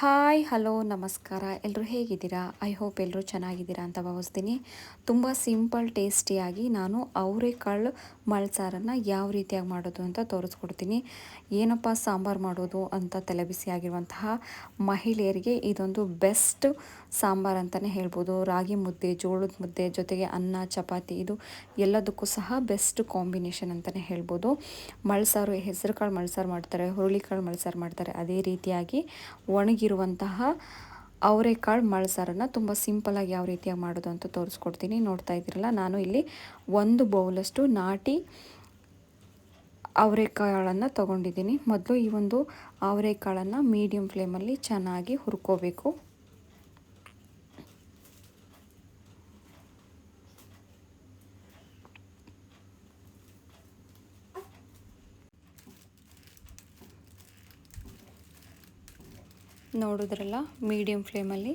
Hi hello ನಮಸ್ಕಾರ. ಎಲ್ಲರೂ ಹೇಗಿದ್ದೀರಾ? ಐ ಹೋಪ್ ಎಲ್ಲರೂ ಚೆನ್ನಾಗಿದ್ದೀರಾ ಅಂತ ಭಾವಿಸ್ತೀನಿ. ತುಂಬ ಸಿಂಪಲ್ ಟೇಸ್ಟಿಯಾಗಿ ನಾನು ಅವರೆಕಾಳು ಮಳ್ಸಾರನ್ನು ಯಾವ ರೀತಿಯಾಗಿ ಮಾಡೋದು ಅಂತ ತೋರಿಸ್ಕೊಡ್ತೀನಿ. ಏನಪ್ಪ ಸಾಂಬಾರು ಮಾಡೋದು ಅಂತ ತಲೆಬಿಸಿಯಾಗಿರುವಂತಹ ಮಹಿಳೆಯರಿಗೆ ಇದೊಂದು ಬೆಸ್ಟ್ ಸಾಂಬಾರು ಅಂತಲೇ ಹೇಳ್ಬೋದು. ರಾಗಿ ಮುದ್ದೆ, ಜೋಳದ ಮುದ್ದೆ ಜೊತೆಗೆ ಅನ್ನ, ಚಪಾತಿ ಇದು ಎಲ್ಲದಕ್ಕೂ ಸಹ ಬೆಸ್ಟ್ ಕಾಂಬಿನೇಷನ್ ಅಂತಲೇ ಹೇಳ್ಬೋದು. ಮಳ್ಸಾರು, ಹೆಸರು ಕಾಳು ಮಳ್ಸಾರು ಮಾಡ್ತಾರೆ, ಹುರುಳಿಕಾಳು ಮಳ್ಸಾರು ಮಾಡ್ತಾರೆ. ಅದೇ ರೀತಿಯಾಗಿ ಒಣಗಿರುವಂತಹ ಅವರೆಕಾಳು ಮಳ್ಸಾರನ್ನು ತುಂಬ ಸಿಂಪಲಾಗಿ ಯಾವ ರೀತಿಯಾಗಿ ಮಾಡೋದು ಅಂತ ತೋರಿಸ್ಕೊಡ್ತೀನಿ. ನೋಡ್ತಾ ಇದ್ದೀರಲ್ಲ, ನಾನು ಇಲ್ಲಿ 1 ಬೌಲಷ್ಟು ನಾಟಿ ಅವರೆಕಾಳನ್ನು ತೊಗೊಂಡಿದ್ದೀನಿ. ಮೊದಲು ಈ ಒಂದು ಅವರೆಕಾಳನ್ನು ಮೀಡಿಯಮ್ ಫ್ಲೇಮಲ್ಲಿ ಚೆನ್ನಾಗಿ ಹುರ್ಕೋಬೇಕು. ನೋಡಿದ್ರಲ್ಲ, ಮೀಡಿಯಮ್ ಫ್ಲೇಮಲ್ಲಿ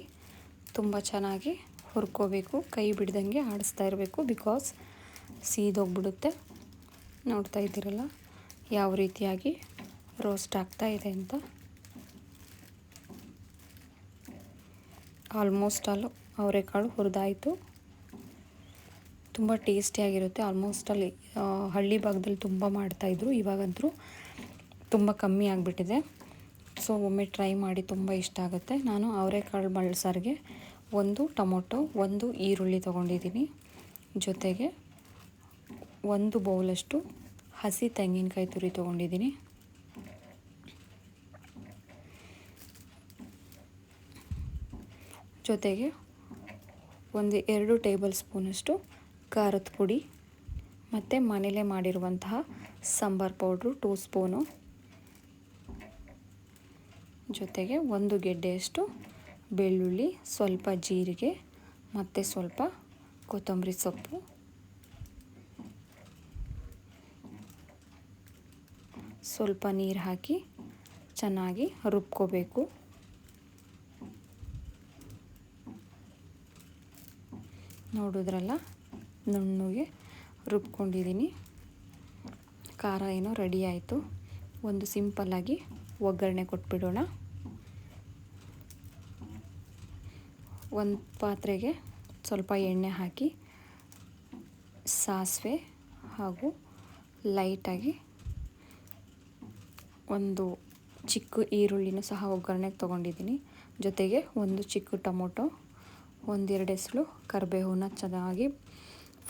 ತುಂಬ ಚೆನ್ನಾಗಿ ಹುರ್ಕೋಬೇಕು. ಕೈ ಬಿಡ್ದಂಗೆ ಆಡಿಸ್ತಾ ಇರಬೇಕು, ಬಿಕಾಸ್ ಸೀದೋಗ್ಬಿಡುತ್ತೆ. ನೋಡ್ತಾ ಇದ್ದೀರಲ್ಲ ಯಾವ ರೀತಿಯಾಗಿ ರೋಸ್ಟ್ ಆಗ್ತಾ ಇದೆ ಅಂತ. ಆಲ್ಮೋಸ್ಟ್ ಆಲ್ ಅವರೆಕಾಳು ಹುರಿದಾಯಿತು. ತುಂಬ ಟೇಸ್ಟಿಯಾಗಿರುತ್ತೆ. ಆಲ್ಮೋಸ್ಟ್ ಅಲ್ಲಿ ಹಳ್ಳಿ ಭಾಗದಲ್ಲಿ ತುಂಬ ಮಾಡ್ತಾಯಿದ್ರು, ಇವಾಗಂತೂ ತುಂಬ ಕಮ್ಮಿ ಆಗಿಬಿಟ್ಟಿದೆ. ಸೊ ಒಮ್ಮೆ ಟ್ರೈ ಮಾಡಿ, ತುಂಬ ಇಷ್ಟ ಆಗುತ್ತೆ. ನಾನು ಅವರೆಕಾಳು ಮಳ್ಸಾರಿಗೆ 1 ಟೊಮೊಟೊ, 1 ಈರುಳ್ಳಿ ತೊಗೊಂಡಿದ್ದೀನಿ. ಜೊತೆಗೆ 1 ಬೌಲಷ್ಟು ಹಸಿ ತೆಂಗಿನಕಾಯಿ ತುರಿ ತೊಗೊಂಡಿದ್ದೀನಿ. ಜೊತೆಗೆ 2 ಟೇಬಲ್ ಸ್ಪೂನಷ್ಟು ಖಾರದ ಪುಡಿ ಮತ್ತು ಮನೇಲೇ ಮಾಡಿರುವಂತಹ ಸಾಂಬಾರು ಪೌಡ್ರು 2 ಸ್ಪೂನು. ಜೊತೆಗೆ 1 ಗೆಡ್ಡೆಯಷ್ಟು ಬೆಳ್ಳುಳ್ಳಿ, ಸ್ವಲ್ಪ ಜೀರಿಗೆ ಮತ್ತು ಸ್ವಲ್ಪ ಕೊತ್ತಂಬರಿ ಸೊಪ್ಪು. ಸ್ವಲ್ಪ ನೀರು ಹಾಕಿ ಚೆನ್ನಾಗಿ ರುಬ್ಕೋಬೇಕು. ನೋಡಿದ್ರಲ್ಲ, ನುಣ್ಣಗೆ ರುಬ್ಕೊಂಡಿದ್ದೀನಿ. ಖಾರ ಏನೋ ರೆಡಿ ಆಯಿತು. ಒಂದು ಸಿಂಪಲ್ಲಾಗಿ ಒಗ್ಗರಣೆ ಕೊಟ್ಬಿಡೋಣ. ಒಂದು ಪಾತ್ರೆಗೆ ಸ್ವಲ್ಪ ಎಣ್ಣೆ ಹಾಕಿ ಸಾಸಿವೆ ಹಾಗೂ ಲೈಟಾಗಿ 1 ಚಿಕ್ಕ ಈರುಳ್ಳಿನೂ ಸಹ ಒಗ್ಗರಣೆಗೆ ತೊಗೊಂಡಿದ್ದೀನಿ. ಜೊತೆಗೆ 1 ಚಿಕ್ಕ ಟೊಮೊಟೊ, 1-2 ಎಸಳು ಕರಿಬೇವನ್ನ ಚೆನ್ನಾಗಿ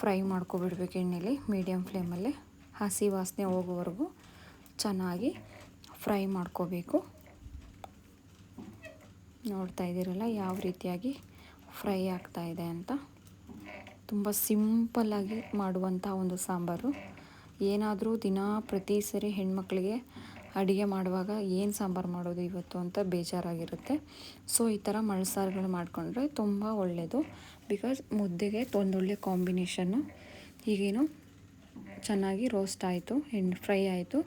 ಫ್ರೈ ಮಾಡ್ಕೊಬಿಡ್ಬೇಕು ಎಣ್ಣೆಲಿ. ಮೀಡಿಯಮ್ ಫ್ಲೇಮಲ್ಲಿ ಹಸಿ ವಾಸನೆ ಹೋಗೋವರೆಗೂ ಚೆನ್ನಾಗಿ ಫ್ರೈ ಮಾಡ್ಕೋಬೇಕು. ನೋಡ್ತಾ ಇದ್ದೀರಲ್ಲ ಯಾವ ರೀತಿಯಾಗಿ ಫ್ರೈ ಆಗ್ತಾ ಇದೆ ಅಂತ. ತುಂಬ ಸಿಂಪಲ್ಲಾಗಿ ಮಾಡುವಂಥ ಒಂದು ಸಾಂಬಾರು. ಏನಾದರೂ ಪ್ರತಿ ಸರಿ ಹೆಣ್ಮಕ್ಳಿಗೆ ಅಡುಗೆ ಮಾಡುವಾಗ ಏನು ಸಾಂಬಾರು ಮಾಡೋದು ಇವತ್ತು ಅಂತ ಬೇಜಾರಾಗಿರುತ್ತೆ. ಸೊ ಈ ಥರ ಮಳ್ಸಾರುಗಳು ಮಾಡಿಕೊಂಡ್ರೆ ತುಂಬ ಒಳ್ಳೆಯದು. ಬಿಕಾಸ್ ಮುದ್ದೆಗೆ ಒಂದೊಳ್ಳೆ ಕಾಂಬಿನೇಷನ್ನು. ಈಗೇನು ಚೆನ್ನಾಗಿ ರೋಸ್ಟ್ ಆಯಿತು, ಫ್ರೈ ಆಯಿತು.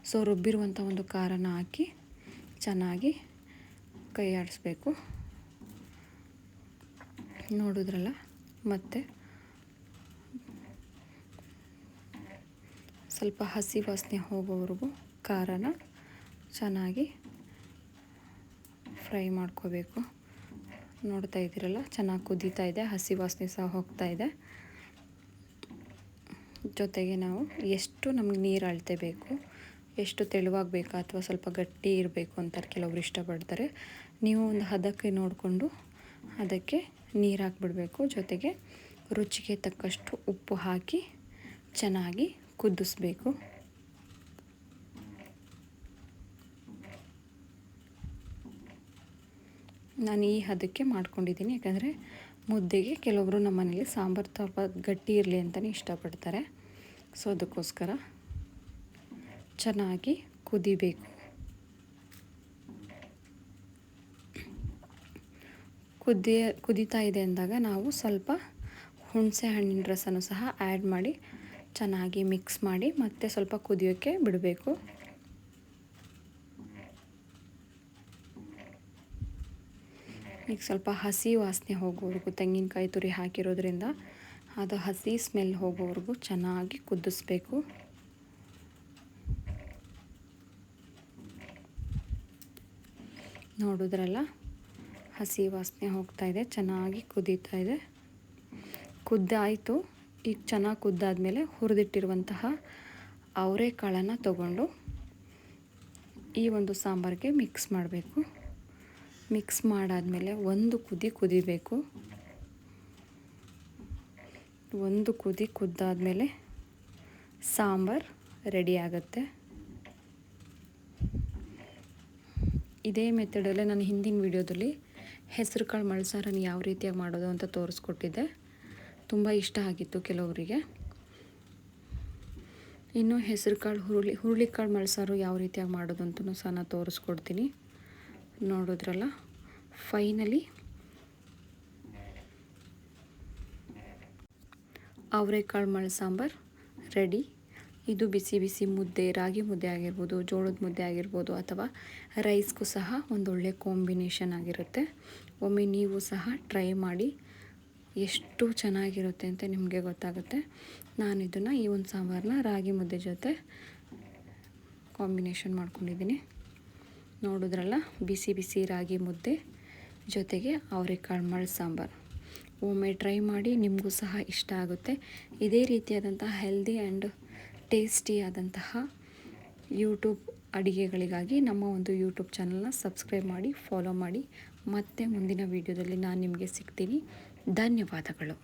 ಸೊ ರುಬ್ಬಿರುವಂಥ ಒಂದು ಖಾರನ ಹಾಕಿ ಚೆನ್ನಾಗಿ ಕೈ ಆಡಿಸ್ಬೇಕು. ನೋಡಿದ್ರಲ್ಲ, ಮತ್ತು ಸ್ವಲ್ಪ ಹಸಿ ವಾಸನೆ ಹೋಗೋವರೆಗೂ ಖಾರನ ಚೆನ್ನಾಗಿ ಫ್ರೈ ಮಾಡ್ಕೋಬೇಕು. ನೋಡ್ತಾ ಇದ್ದೀರಲ್ಲ, ಚೆನ್ನಾಗಿ ಕುದೀತಾ ಇದೆ, ಹಸಿ ವಾಸನೆ ಸಹ ಹೋಗ್ತಾ ಇದೆ. ಜೊತೆಗೆ ನಾವು ಎಷ್ಟು ನಮಗೆ ನೀರು ಅಳತೆ ಬೇಕು, ಎಷ್ಟು ತೆಳುವಾಗಬೇಕಾ ಅಥವಾ ಸ್ವಲ್ಪ ಗಟ್ಟಿ ಇರಬೇಕು ಅಂತಾರೆ ಕೆಲವರು ಇಷ್ಟಪಡ್ತಾರೆ. ನೀವು ಒಂದು ಹದಕ್ಕೆ ನೋಡಿಕೊಂಡು ಅದಕ್ಕೆ ನೀರು ಹಾಕಿಬಿಡಬೇಕು. ಜೊತೆಗೆ ರುಚಿಗೆ ತಕ್ಕಷ್ಟು ಉಪ್ಪು ಹಾಕಿ ಚೆನ್ನಾಗಿ ಕುದಿಸ್ಬೇಕು. ನಾನು ಈ ಹದಕ್ಕೆ ಮಾಡ್ಕೊಂಡಿದ್ದೀನಿ, ಯಾಕಂದರೆ ಮುದ್ದೆಗೆ ಕೆಲವೊಬ್ಬರು ನಮ್ಮ ಮನೇಲಿ ಸಾಂಬಾರು ಸ್ವಲ್ಪ ಗಟ್ಟಿ ಇರಲಿ ಅಂತಲೇ ಇಷ್ಟಪಡ್ತಾರೆ. ಸೊ ಅದಕ್ಕೋಸ್ಕರ ಚೆನ್ನಾಗಿ ಕುದಿಬೇಕು. ಕುದೀತಾ ಇದೆ ಅಂದಾಗ ನಾವು ಸ್ವಲ್ಪ ಹುಣಸೆ ಹಣ್ಣಿನ ರಸನೂ ಸಹ ಆ್ಯಡ್ ಮಾಡಿ ಚೆನ್ನಾಗಿ ಮಿಕ್ಸ್ ಮಾಡಿ ಮತ್ತೆ ಸ್ವಲ್ಪ ಕುದಿಯೋಕ್ಕೆ ಬಿಡಬೇಕು. ಈಗ ಸ್ವಲ್ಪ ಹಸಿ ವಾಸನೆ ಹೋಗೋವರೆಗೂ, ತೆಂಗಿನಕಾಯಿ ತುರಿ ಹಾಕಿರೋದ್ರಿಂದ ಅದು ಹಸಿ ಸ್ಮೆಲ್ ಹೋಗೋವರೆಗೂ ಚೆನ್ನಾಗಿ ಕುದಿಸ್ಬೇಕು. ನೋಡಿದ್ರಲ್ಲ, ಹಸಿ ವಾಸನೆ ಹೋಗ್ತಾ ಇದೆ, ಚೆನ್ನಾಗಿ ಕುದೀತಾ ಇದೆ. ಕುದ್ದಾಯಿತು. ಈಗ ಚೆನ್ನಾಗಿ ಕುದ್ದಾದಮೇಲೆ ಹುರಿದಿಟ್ಟಿರುವಂತಹ ಅವರೆಕಾಳನ್ನು ತಗೊಂಡು ಈ ಒಂದು ಸಾಂಬಾರಿಗೆ ಮಿಕ್ಸ್ ಮಾಡಬೇಕು. ಮಿಕ್ಸ್ ಮಾಡಾದಮೇಲೆ ಒಂದು ಕುದಿಬೇಕು. ಒಂದು ಕುದ್ದಾದಮೇಲೆ ಸಾಂಬಾರು ರೆಡಿ ಆಗುತ್ತೆ. ಇದೇ ಮೆಥಡಲ್ಲೇ ನಾನು ಹಿಂದಿನ ವಿಡಿಯೋದಲ್ಲಿ ಹೆಸರು ಕಾಳು ಮಳ್ಸಾರನ್ನು ಯಾವ ರೀತಿಯಾಗಿ ಮಾಡೋದು ಅಂತ ತೋರಿಸ್ಕೊಟ್ಟಿದ್ದೆ. ತುಂಬ ಇಷ್ಟ ಆಗಿತ್ತು ಕೆಲವರಿಗೆ. ಇನ್ನು ಹೆಸರು ಕಾಳು ಹುರುಳಿಕಾಳು ಮಳ್ಸಾರು ಯಾವ ರೀತಿಯಾಗಿ ಮಾಡೋದು ಅಂತಲೂ ಸಹ ನಾನು ತೋರಿಸ್ಕೊಡ್ತೀನಿ. ನೋಡಿದ್ರಲ್ಲ, ಫೈನಲಿ ಅವರೆಕಾಳು ಮಳ್ಸಾಂಬಾರು ರೆಡಿ. ಇದು ಬಿಸಿ ಬಿಸಿ ಮುದ್ದೆ, ರಾಗಿ ಮುದ್ದೆ ಆಗಿರ್ಬೋದು, ಜೋಳದ ಮುದ್ದೆ ಆಗಿರ್ಬೋದು, ಅಥವಾ ರೈಸ್ಗೂ ಸಹ ಒಂದೊಳ್ಳೆ ಕಾಂಬಿನೇಷನ್ ಆಗಿರುತ್ತೆ. ಒಮ್ಮೆ ನೀವು ಸಹ ಟ್ರೈ ಮಾಡಿ, ಎಷ್ಟು ಚೆನ್ನಾಗಿರುತ್ತೆ ಅಂತ ನಿಮಗೆ ಗೊತ್ತಾಗುತ್ತೆ. ನಾನು ಇದನ್ನು ಈ ಒಂದು ಸಾಂಬಾರನ್ನ ರಾಗಿ ಮುದ್ದೆ ಜೊತೆ ಕಾಂಬಿನೇಷನ್ ಮಾಡ್ಕೊಂಡಿದ್ದೀನಿ. ನೋಡಿದ್ರಲ್ಲ, ಬಿಸಿ ಬಿಸಿ ರಾಗಿ ಮುದ್ದೆ ಜೊತೆಗೆ ಅವರೆಕಾಳು ಮಳ್ಸಾಂಬಾರು. ಒಮ್ಮೆ ಟ್ರೈ ಮಾಡಿ, ನಿಮಗೂ ಸಹ ಇಷ್ಟ ಆಗುತ್ತೆ. ಇದೇ ರೀತಿಯಾದಂತಹ ಹೆಲ್ದಿ ಆ್ಯಂಡ್ ಟೇಸ್ಟಿಯಾದಂತಹ ಯೂಟ್ಯೂಬ್ ಅಡುಗೆಗಳಿಗಾಗಿ ನಮ್ಮ ಒಂದು ಯೂಟ್ಯೂಬ್ ಚಾನಲ್ನ ಸಬ್ಸ್ಕ್ರೈಬ್ ಮಾಡಿ, ಫಾಲೋ ಮಾಡಿ. ಮತ್ತೆ ಮುಂದಿನ ವೀಡಿಯೋದಲ್ಲಿ ನಾನು ನಿಮಗೆ ಸಿಗ್ತೀನಿ. ಧನ್ಯವಾದಗಳು.